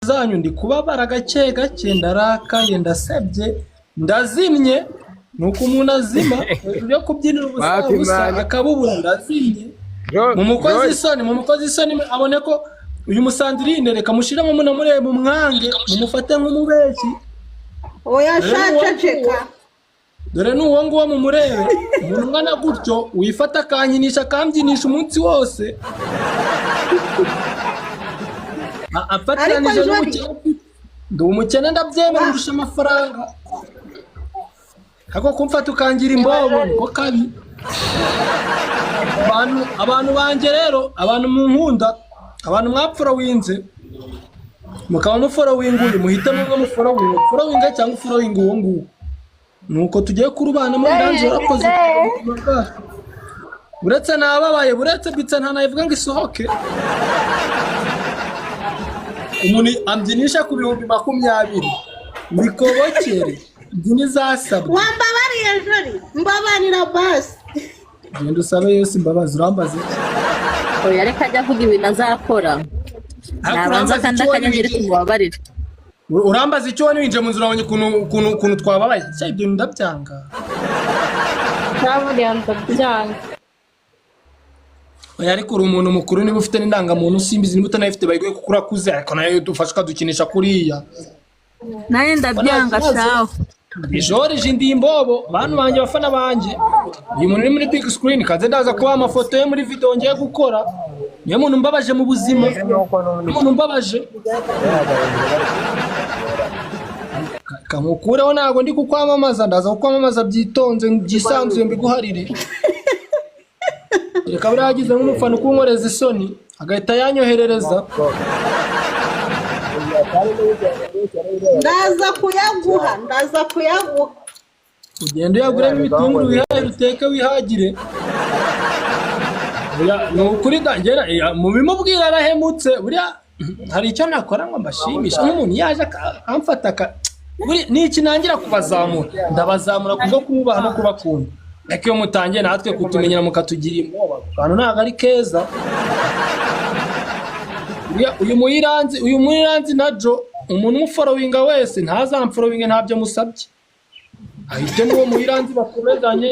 zanyu ndi kubabara gake gake ndarakaye ndasebye ndazimye nuko umuntu azima yo kubyinira ubusa akabubura ndazimye mu mukozi isoni abone ko uyu Musandrine reka mushiramo munamureba umwange mumufate nk'umubeshyi oya shaceceka dore nuwo nguwo mumurebe umuntu ngana gutyo wifata kanyinisha kambyinishha umunsi wose afatanije n'umukene ndi umukene ndabyemera ndusha amafaranga kako kumfata ukangira imbobo ko kabi abantu banje rero abantu mu nkunda abantu mwapfura winze mukaba mufora winguye muhitamo ngo mufora winga cyangwa ufora winga uwo nguwo nuko tugiye kurubana muri danzo rakoze uretse nababaye buretse bitsa ntanayivuga ngo isohoke umuntu ambyinisha ku 20,000 mikobokere dini zasabwe wambabariye jori mbabanira basi genda usabe Yesu imbabazi urambaza iki oya reka ajya avuga ibintu azakora nabanza kandi akanyengeri kumubabarira urambaza icyo wani winje mu nzira wabonye kuntu twababaye cya ibyo ndabyanga cyaburiya ndabyanga oya ariko uri umuntu mukuru niba ufite n'indangamuntu simbizi niba utanayifite bayigoye kuko urakuze ariko nayo dufasha ukadukinisha kuriya naye ndabyanga shaho George ndi imbobo bantu banje bafana banje uyu muntu uri muri big screen kaze ndaza kuba amafoto ye muri video ngiye gukora niyo muntu mbabaje mu buzima umuntu mbabaje kamukureho nago ndi kukwamamaza ndaza kukwamamaza byitonze byisanzuye mbiguharire reka biragize nk'umufana ukunkoreza isoni agahita yanyoherereza ndaza kuyaguha ugenda uyaguremo ibitunguru wihahire uteke wihagire nukuri dangera mu bimubwira arahemutse buriya hari icyo nakora ngo mbashimisha nk'umuntu yaje akamfata ni iki nangira kubazamura ndabazamura kubwo kububaha no kubakunda ariko iyo mutangiye natwe kutumenyera mukatugira imboba abantu ntabwo ari keza uyu muyiranzi na Jo umuntu umuforowinga wese ntazamforowinge ntabyo musabye ahitemo uwo muyiranzi bakomezanye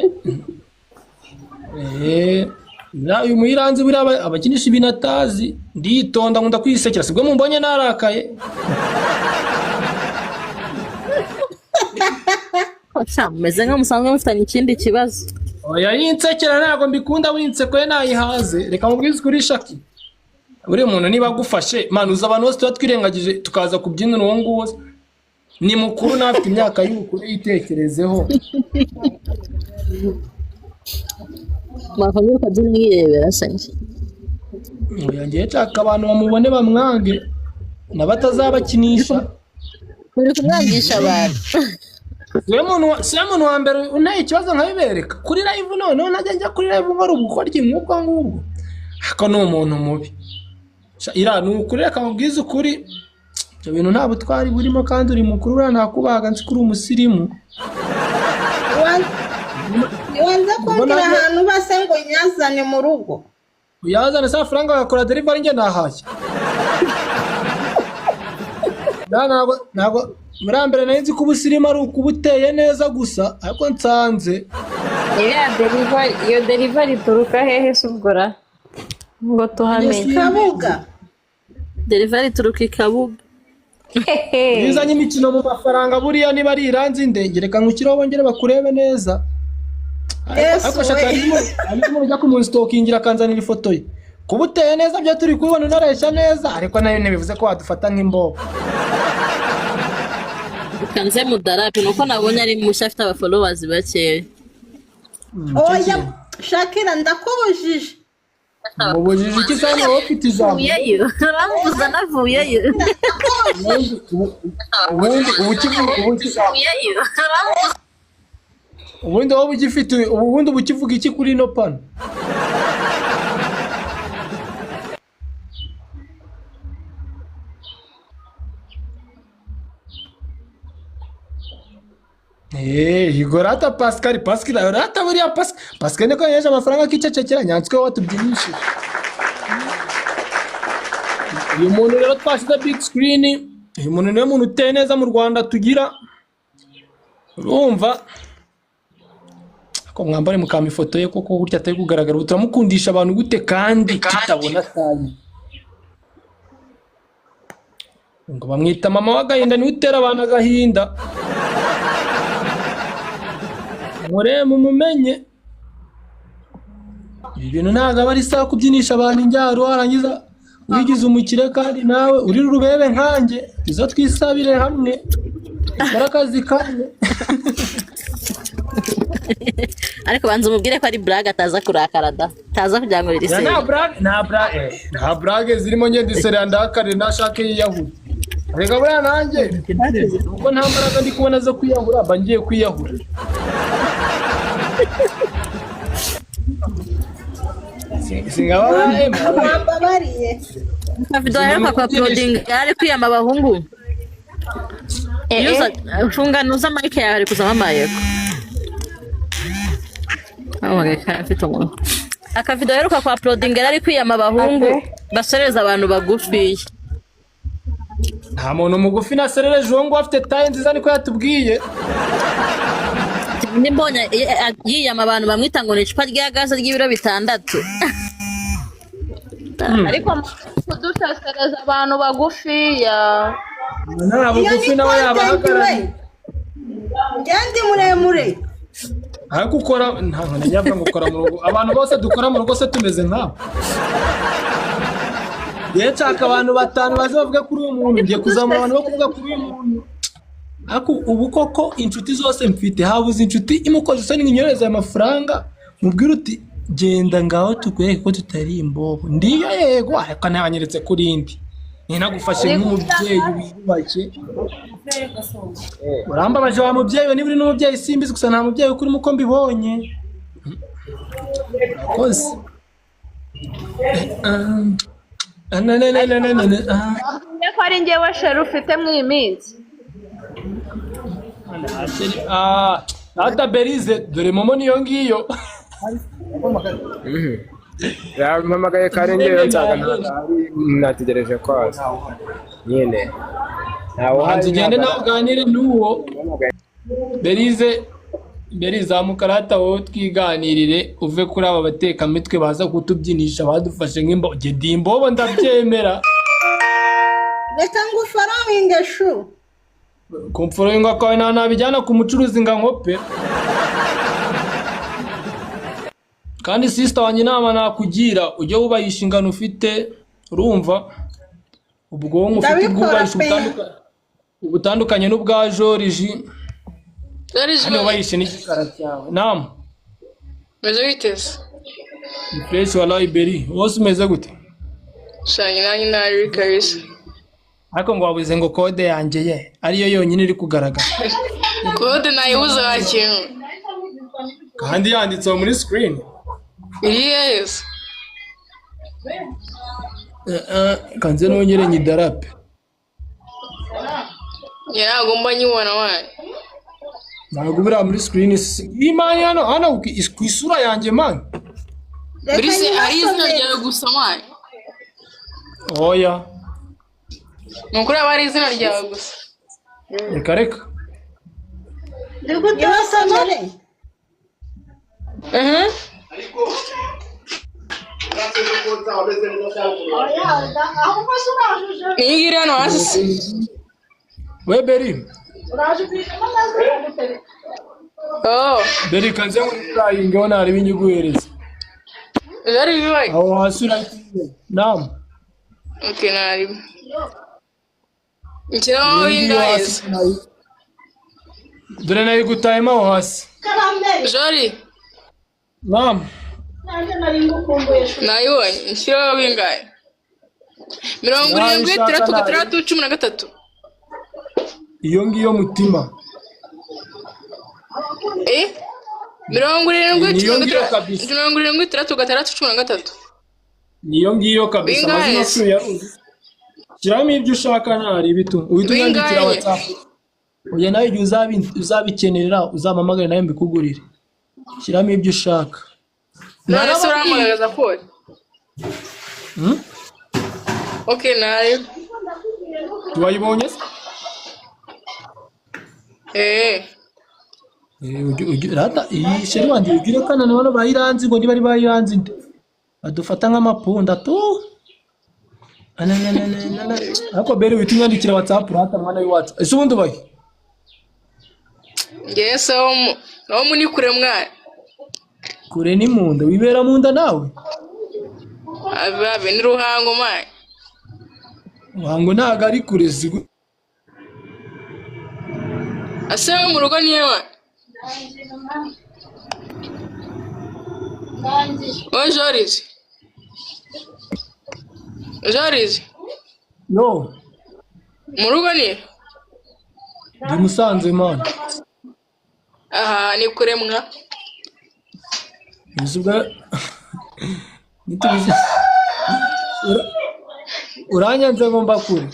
uyu muyiranzi buriya abakinisha ibintu atazi nditonda nkunda kwisekera sibwo mumbonye narakaye meze nka musanzwe mufitanye ikindi kibazo oya yinsekera ntabwo mbikunda buri inseko ye nayihaze reka mubwize kuri Shaki buri muntu niba agufashe manuza abantu bose tuba twirengagije tukaza kubyinira uwo nguwo ni mukuru nafite imyaka y'ubukuru yitekerezeho mwakomye ukabyina mwirebera sanje oya ngiye nshaka abantu bamubone bamwange n'abatazabakinisha muri kumwangisha abantu siwe muntu wa mbere unaye ikibazo nkabibereka kuri live noneho najya njya kuri live nkora ubukoryi nk'ubwo ngubwo ariko ni umuntu mubi ira nukuri reka mubwize ukuri ibyo bintu nta butwari burimo kandi uri mukuru ura nakubaga nzi kuri umusirimu wanze kugira ahantu base ngo nyazane mu rugo uyazane sa franga yakora delivery nge nahashya ntabwo murambere narinzi ko ubusirimu ari ukubuteye neza gusa ariko nsanze iyo delivery turuka hehe subgora ngo tuhamenye Kabuga delivery turuka Kabuga bizanye imikino mu mafaranga buriya niba ari iranzi ndenge reka nkukiraho bongere bakurebe neza ariko shaka arimo ujya ku stalkingira kanzanira ifoto ye kubuteye neza byo turi kubona unaresha neza ariko nayo nebivuze ko wadufata nk'imbobo kanze mudarape nuko nabonye ari mushya afite aba followers bakeya oya Shakira ndakubujije mubujije iki sana wowe ufite ijambo uyeyo uramubuza navuyeyo ubundi wowe ugifite ubundi ubukivuga iki kuri no pano Higorata Pascal Rata buriya Pascal niko yeje amafaranga kicecekera nyanswe watubyinishije uyu muntu rero twashyize big screen uyu muntu niwe muntu uteye neza mu Rwanda tugira, urumva ko mwambare mukama ifoto ye koko gutya atari kugaragara, turamukundisha abantu gute kandi tutabona cyane ngo bamwita mama w'agahinda, niwe utera abantu agahinda, mumumenye ibi bintu ntabwo aba ari sawa kubyinisha abantu injyaro warangiza wigize umukire kandi nawe uri rubebe nkanjye, izo twisabire hamwe dukora akazi kamwe. ariko banza umubwire ko ari blague ataza kurakara da, taza kugira ngo iri se nta blague zirimo nye disere ndakare nashake yiyahura, rega buriya nanjye uko nta mbaraga ndi kubona zo kwiyahura mba ngiye kwiyahura. Mwambabariye. Video yaheruka kwa uploading yari kwiyama abahungu. Funga za mic yawe ari kuzama amayeko. Afite umuntu. Aka video yaheruka kwa uploading yari kwiyama abahungu basoreza abantu bagufi. Nta muntu mugufi naserereje uwo ngo afite taye nziza niko yatubwiye. Nimbonye yiyama abantu bamwita ngo ni icupa rya gaze ry'ibiro 6. ariko kudusasereza abantu bagufiya nta bugufi nawe yabahagarariye. Ndi muremure. Ariko ukora ntabwo najyavuga ngo ukora mu rugo, abantu bose dukora mu rugo se tumeze nkabo. Yechaka abantu 5 baze bavuga kuri uyu muntu, ngiye kuzamura abantu bakuvuga kuri uyu muntu. Ako ubu koko inshuti zose mfite habuze inshuti imukoze isoni nkinyoreza amafaranga, mubwira uti genda ngaho tukwereke ko tutari imbobo. Ndiyo yego ariko nabanyeretse kuri indi. Ni nagufashe nk'umubyeyi wiyubashye. Urambabaje wa mubyeyi, niba uri n'umubyeyi simbizi gusa nta mubyeyi ukuri muko mbibonye. Koze. ko ari njyewe sheri ufite mu iminsi. Ata Berize dore momo niyo ngiyo. Yampamagaye kare ngewe nsanga nategereje kwaza nyine hanze ugende nawe uganire n'uwo Berize amukarata wowe twiganirire uve kuri aba batekamitwe baza kutubyinisha badufashe nk'imbo imbobo ndabyemera. Reka ngufaraminge shu kumforoyinga kwawe nabijyana ku mucuruzi nga nkope. Kandi sister wanjye inama nakugira ujye wubayisha ingano ufite, urumva ubwonko ufite bwubayisha ubutandukanye n'ubwa George. Hano bayishe n'igikara cyawe. Naam. Meze bitese. Fresh wa library. Wose umeze gute? Shanye nanyi nari kabisa. Ariko ngo wabuze ngo code yanjye ye ariyo yonyine iri kugaragara. Code nayibuze wakintu. Kandi yanditse muri screen. Yes. Kanze nongere nyidarape. Agomba nyibona wayi. Ntabwo biri muri screen imani hano ku isura yanjye man. Brise ari izina ryawe gusa wayi. Oya. Nukuri aba ari izina ryawe gusa. Reka. Ndigutasomere. Nigiri hano hasi. We Beri. Oh. Beri kanze ngurayinge wana ari binyiguhereza. Zari bibaye. Aho hasi Naam. Okay nari. Ikiraho ingayiz. Dore nari gutayima aho hasi. Zari. Naam. Nayibonye ikiraho bingaye. 76 iyo ngiyo mutima. 76 niyo ngiyo kabisa mazina suya. Kiramo ibyo ushaka ntari bitu uhitungandikira WhatsApp. Oya nawe uzabikenerera uzamamagara nawe mbikugurire. Kiramo ibyo ushaka. Naraso ramagaza phone. Okay nayo. Wayibonye se? Rata iyi sheri wanje ugire kana none bayiranzi ngo bari bayiranzi nde. Adufata nk'amapunda tu. Anananana. Ako bere witinyandikira WhatsApp rata mwana w'iwacu. Ese ubundi bayi? Ngese wo muni kure mwana. Kure ni munda wibera munda nawe? Ababe ni ruhango mwana. Ruhango ntago ari kure zigu. Asewe mu rugo niye mwana. Joris. Joris. Yo. Mu rugo ni? Ndi Musanze man. Aha ni kure mwa. Nisuga. Nitubize. Uranyanze ngomba kure.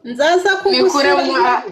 Nzaza Ni kure mwa.